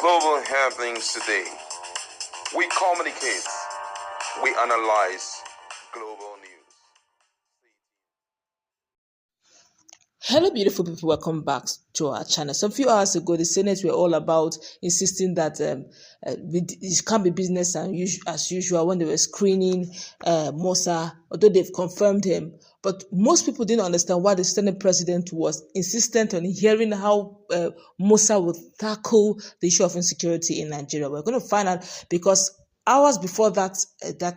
Global happenings today. We communicate. We analyze global news. Hello, beautiful people. Welcome back to our channel. Some few hours ago, the Senate were all about insisting that it can't be business as usual when they were screening Musa, although they've confirmed him. But most people didn't understand why the Senate president was insistent on hearing how Musa would tackle the issue of insecurity in Nigeria. We're going to find out because hours before that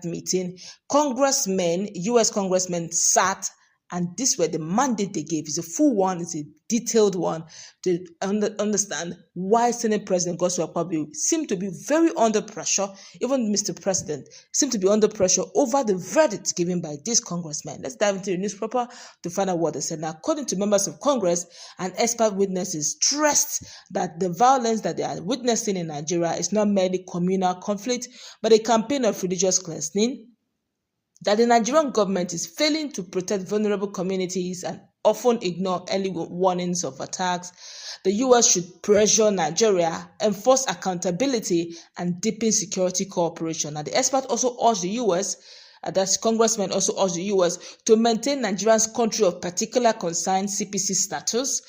meeting, U.S. congressmen sat. And this were the mandate they gave. It's a full one, it's a detailed one to understand why Senate President Godswill Akpabio seemed to be very under pressure. Even Mr. President seemed to be under pressure over the verdict given by this congressman. Let's dive into the news proper to find out what they said. Now, according to members of Congress and expert witnesses, stressed that the violence that they are witnessing in Nigeria is not merely communal conflict, but a campaign of religious cleansing, that the Nigerian government is failing to protect vulnerable communities and often ignore early warnings of attacks. The U.S. should pressure Nigeria, enforce accountability, and deepen security cooperation. Now, the expert also urged the U.S., that congressman also urged the U.S. to maintain Nigeria's country of particular concern (CPC) status,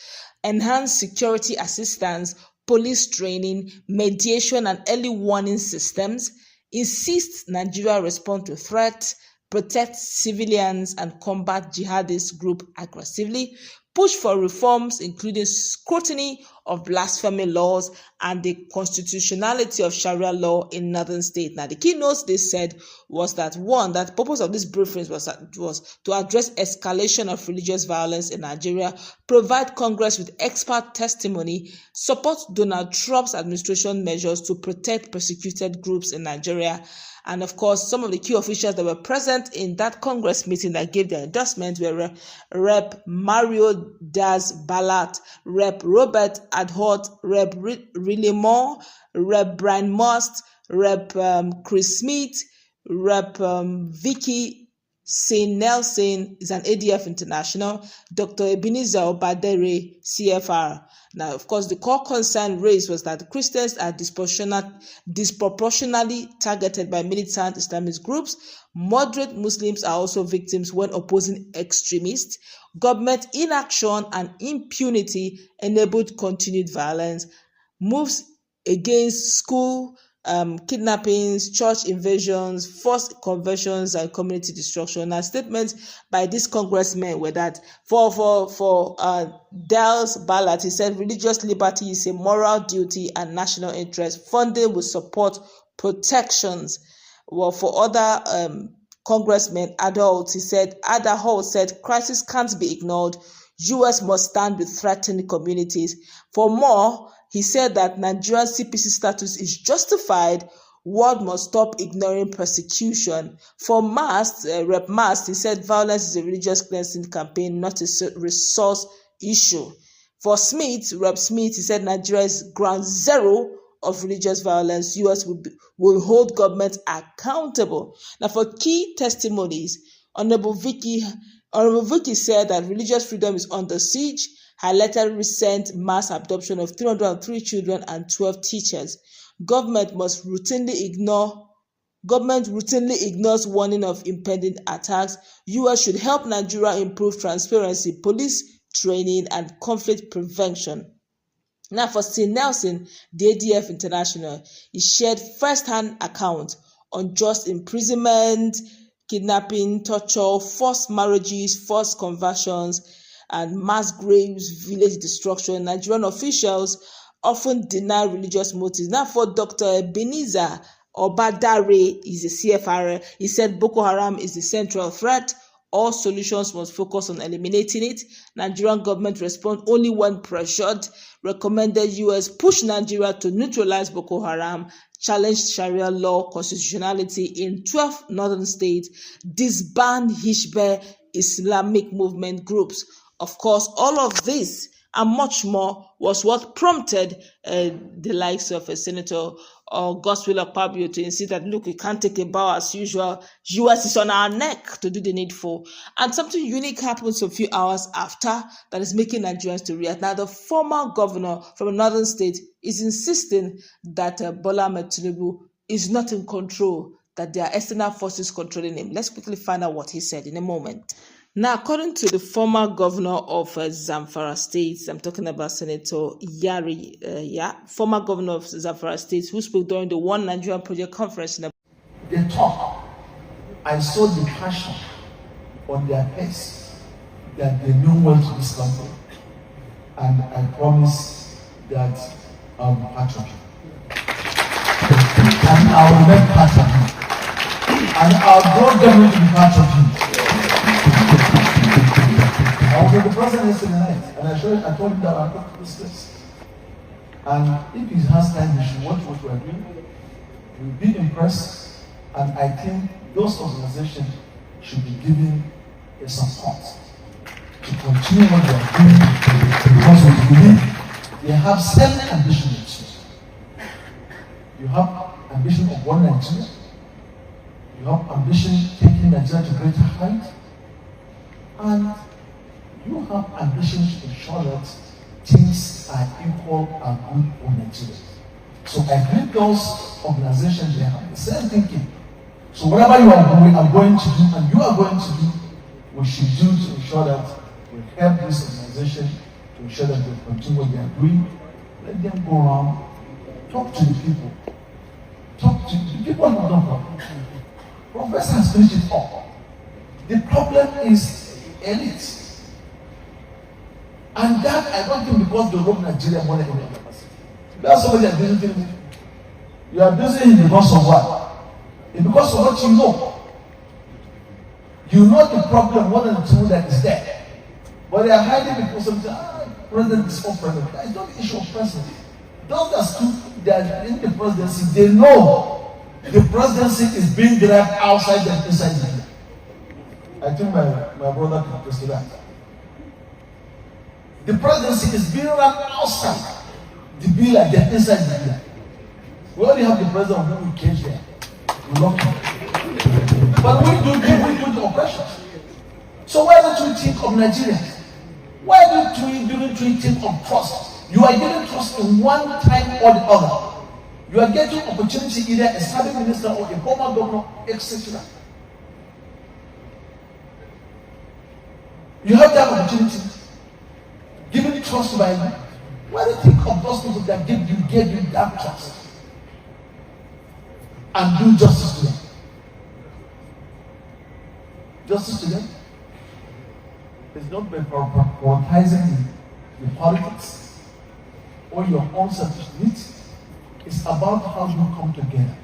enhance security assistance, police training, mediation, and early warning systems, insist Nigeria respond to threats, protect civilians, and combat jihadist group aggressively, push for reforms including scrutiny of blasphemy laws and the constitutionality of Sharia law in northern states. Now, the keynotes they said was that, one, that the purpose of this briefings was to address escalation of religious violence in Nigeria, provide Congress with expert testimony, support Donald Trump's administration measures to protect persecuted groups in Nigeria. And of course, some of the key officials that were present in that Congress meeting that gave their endorsement were Rep. Mario Diaz-Balart, Rep. Robert Adhot, Rep. Riley Moore, Rep. Brian Must, Rep. Chris Smith, Rep. Vicky St. Nelson is an ADF International, Dr. Ebenezer Obadere, CFR. Now, of course, the core concern raised was that Christians are disproportionately targeted by militant Islamist groups. Moderate Muslims are also victims when opposing extremists. Government inaction and impunity enabled continued violence. Moves against school kidnappings, church invasions, forced conversions, and community destruction. And statements by these congressmen were that for Diaz-Balart, he said religious liberty is a moral duty and national interest. Funding will support protections. Well, for other congressmen, Adult said crisis can't be ignored. U.S. must stand with threatened communities. For more, he said that Nigeria's CPC status is justified. World must stop ignoring persecution. For Rep. Mast, he said violence is a religious cleansing campaign, not a resource issue. For Smith, Rep. Smith, he said Nigeria is ground zero of religious violence. U.S. will hold government accountable. Now, for key testimonies, Honorable Vicky said that religious freedom is under siege, highlighted recent mass abduction of 303 children and 12 teachers. Government routinely ignores warning of impending attacks. U.S. should help Nigeria improve transparency, police training, and conflict prevention. Now, for St. Nelson, the ADF International, he shared first-hand account on unjust imprisonment, kidnapping, torture, forced marriages, forced conversions, and mass graves, village destruction. Nigerian officials often deny religious motives. Now, for Dr. Ebenezer Obadere, is a CFR, he said Boko Haram is the central threat. All solutions must focus on eliminating it. Nigerian government respond only when pressured. Recommended U.S. push Nigeria to neutralize Boko Haram. Challenged Sharia law constitutionality in 12 northern states. Disband Hizb Islamic movement groups. Of course, all of this and much more was what prompted the likes of Senator Godswill Akpabio to insist that, look, we can't take a bow as usual. US is on our neck to do the needful. And something unique happens a few hours after that is making Nigerians to react. Now, the former governor from a northern state is insisting that Bola Ahmed Tinubu is not in control, that there are external forces controlling him. Let's quickly find out what he said in a moment. Now, according to the former governor of Zamfara State, I'm talking about Senator Yari, former governor of Zamfara State, who spoke during the One Nigerian Project Conference. They talk. I saw the passion on their face that they know well to this country, and I promise that I'll be part of it. And I'll make part of it. And I'll draw them to be part of it. I was with the president yesterday night, and I told him that I'll come to this place. And if he has time, he should watch what we are doing. We'll be impressed, and I think those organizations should be given a support to continue what they are doing, because we believe they have same ambition. You have ambition of one Nigeria. You have ambition taking Nigeria to greater height, and you have ambition to ensure that things are equal and good for Nigeria. So I believe those organizations, they have the same thinking. So whatever you are going to do, and you are going to do, we should do to ensure that we help this organization to ensure that they continue what they are doing. Let them go around, talk to the people. Talk to the people who don't know. Professor has finished it all. The problem is elite. And that, I don't think, because they rob Nigeria more than any other person. That's somebody that doesn't think you are busy because of what? It's because of what you know. You know the problem more than the tool that is there. But they are hiding because of the president is for president. That is not the issue of president. Those that are in the presidency, they know the presidency is being derived outside and inside the India. I think my brother can attest to that. The presidency is being run outside the bill like they're inside the India. We only have the president who we cage there. We lock him. But we do the operations. So why don't we think of Nigeria? Why don't we think of trust? You are getting trust in one time or the other. You are getting opportunity either a serving minister or a former governor, etc. You have that opportunity. Given trust by you. Why do you think of those people that gave you that trust? And do justice to them. Justice to them is not by prioritizing the politics or your own selfish needs. It's about how you come together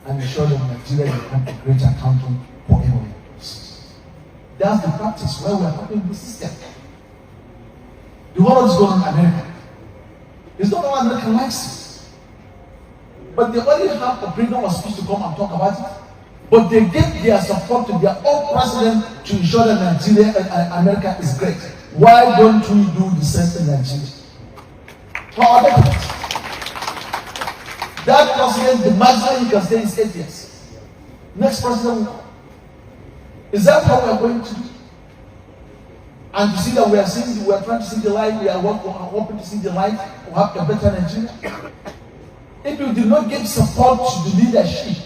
and ensure that Nigeria becomes a great accountant for everyone else. That's the practice where we are helping the system. The world is going to America. It's not all American likes it. But they only have a freedom of speech to come and talk about it. But they give their support to their own president to ensure that Nigeria and America is great. Why don't we do the same in Nigeria? That president, the maximum he can stay is 8 years. Next president, is that how we are going to do? And to see that we are trying to see the light, we are hoping to see the light, to have a better Nigeria. If you do not give support to the leadership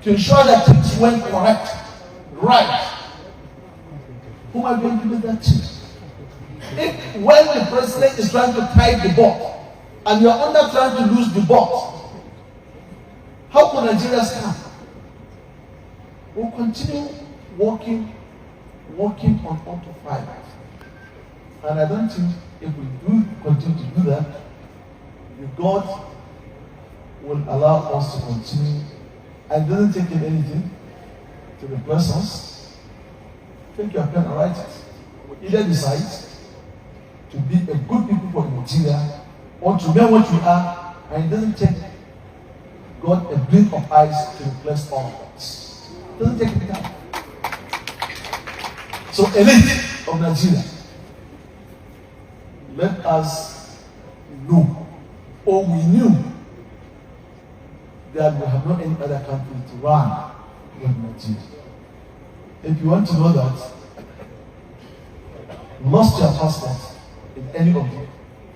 to ensure that things went correct, right, who am I going to do that to? If when the president is trying to tie the ball and you are under trying to lose the ball, how can Nigeria stand? We'll continue working on autopilot. And I don't think if we do continue to do that, God will allow us to continue. And it doesn't take him anything to replace us. Take your pen and write it. We either decide to be a good people for Nigeria or to know what we are, and it doesn't take God a blink of eyes to replace all of us. It doesn't take any time. So elite of Nigeria, let us know, or we knew, that we have no any other country to run but Nigeria. If you want to know that, lost your passport in any of the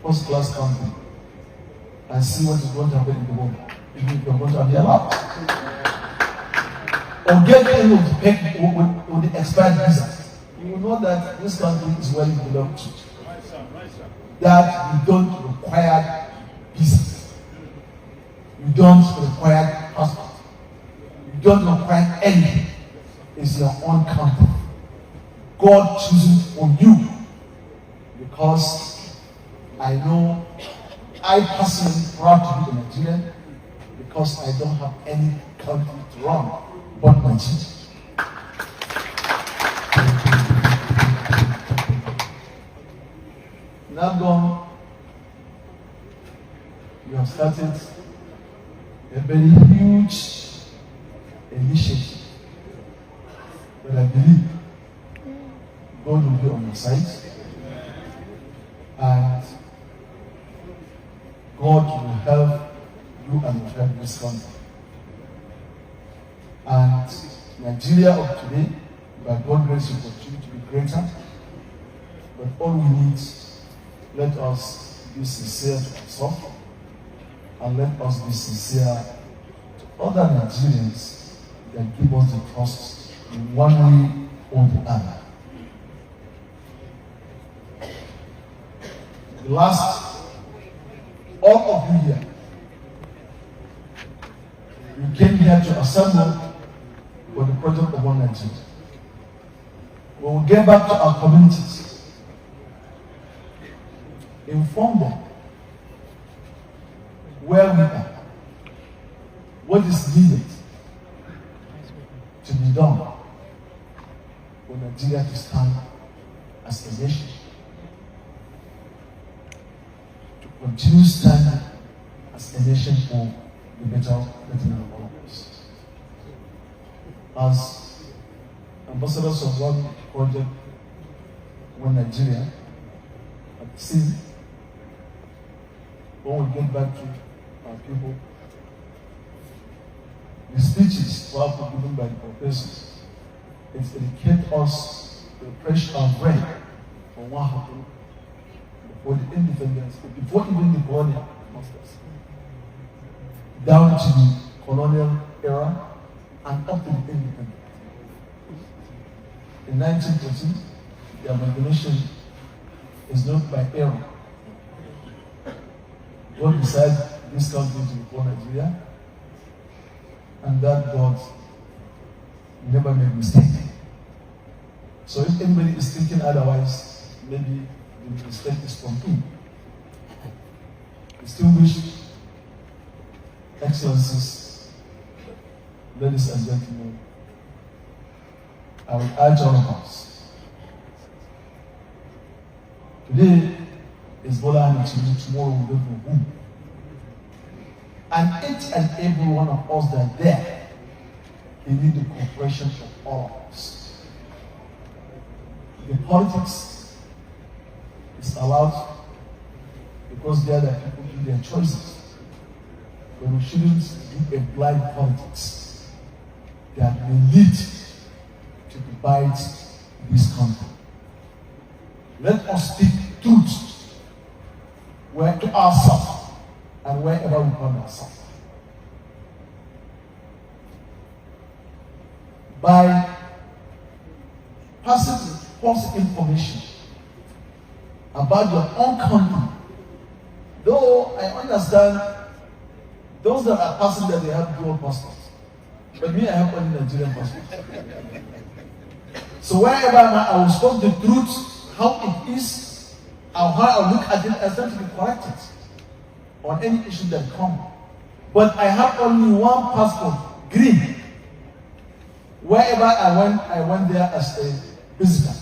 first-class country and see what is going to happen in the world. If you're going to be allowed. Or get any of the paper with the expired visa. You will know that this country is where you belong to. That you don't require visa. You don't require passport. You don't require anything. It's your own country. God chooses for you. Because I know I personally proud to be a Nigerian because I don't have any country to run but Nigeria. Now gone, we have started a very huge initiative, but I believe God will be on your side. And God will help you and help this country. And Nigeria of today, by God's grace, will continue to be greater. But all we need, let us be sincere to ourselves, and let us be sincere to other Nigerians that give us the trust in one way or the other. The last, all of you here, you came here to assemble for the project of One Nigeria. We will get back to our communities, inform them where we are, what is needed to be done for Nigeria to stand as a nation. Continue standing as a nation for the betterment of all of us. As ambassadors of one project, One Nigeria, have seen, when we get back to our people, the speeches powerful given by the professors, it educates us to refresh our brain on what happened for the independence, before even the colonial masters, down to the colonial era and up to the independence. In 1914, the amalgamation is not by error. God decided this country to be called Nigeria, and that God never made mistake. So if anybody is thinking otherwise, maybe the mistake is from him. Distinguished Excellencies, ladies and gentlemen, I will urge all of us. Today is Bola and Tinubu, tomorrow we don't know who. And each and every one of us that are there, they need the cooperation of all of us. The politics is allowed because they are the people do their choices. But we shouldn't do a blind politics that may lead to divide this country. Let us speak truth where to ourselves and wherever we find ourselves. By passing false information about your own country, though I understand those that are passing that they have dual passports, but me I have only Nigerian passport. So wherever I will speak the truth, how it is, or how I look at it, I try to be corrected on any issue that comes. But I have only one passport, green. Wherever I went there as a visitor,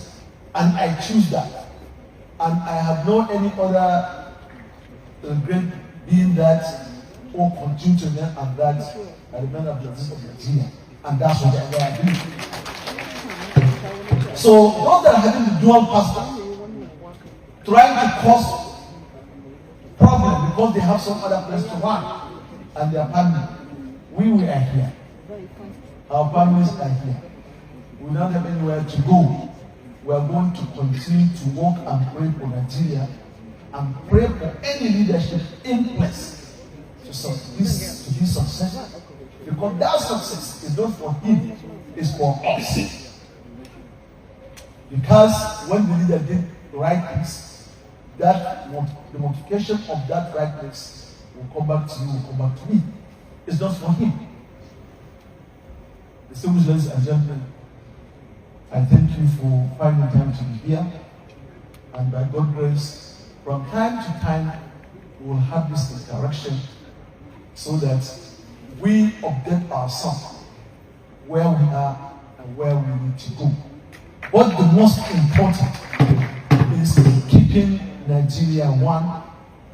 and I choose that. And I have no any other regret being that or continue to remain and that I remain a citizen of Nigeria. And that's what I do. So those that are having the dual passport, trying to cause because they have some other place to run and their family. We are here. Our families are here. We don't have anywhere to go. We are going to continue to work and pray for Nigeria and pray for any leadership in place to be successful. Because that success is not for him, it's for us. Because when the leader did the right things, the multiplication of that rightness will come back to you, will come back to me. It's not for him. Distinguished ladies and gentlemen, I thank you for finding time to be here. And by God's grace, from time to time, we will have this interaction so that we update ourselves where we are and where we need to go. But the most important is keeping Nigeria one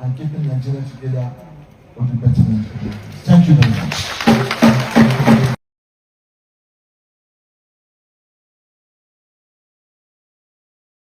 and keeping Nigeria together for the betterment. Thank you very much.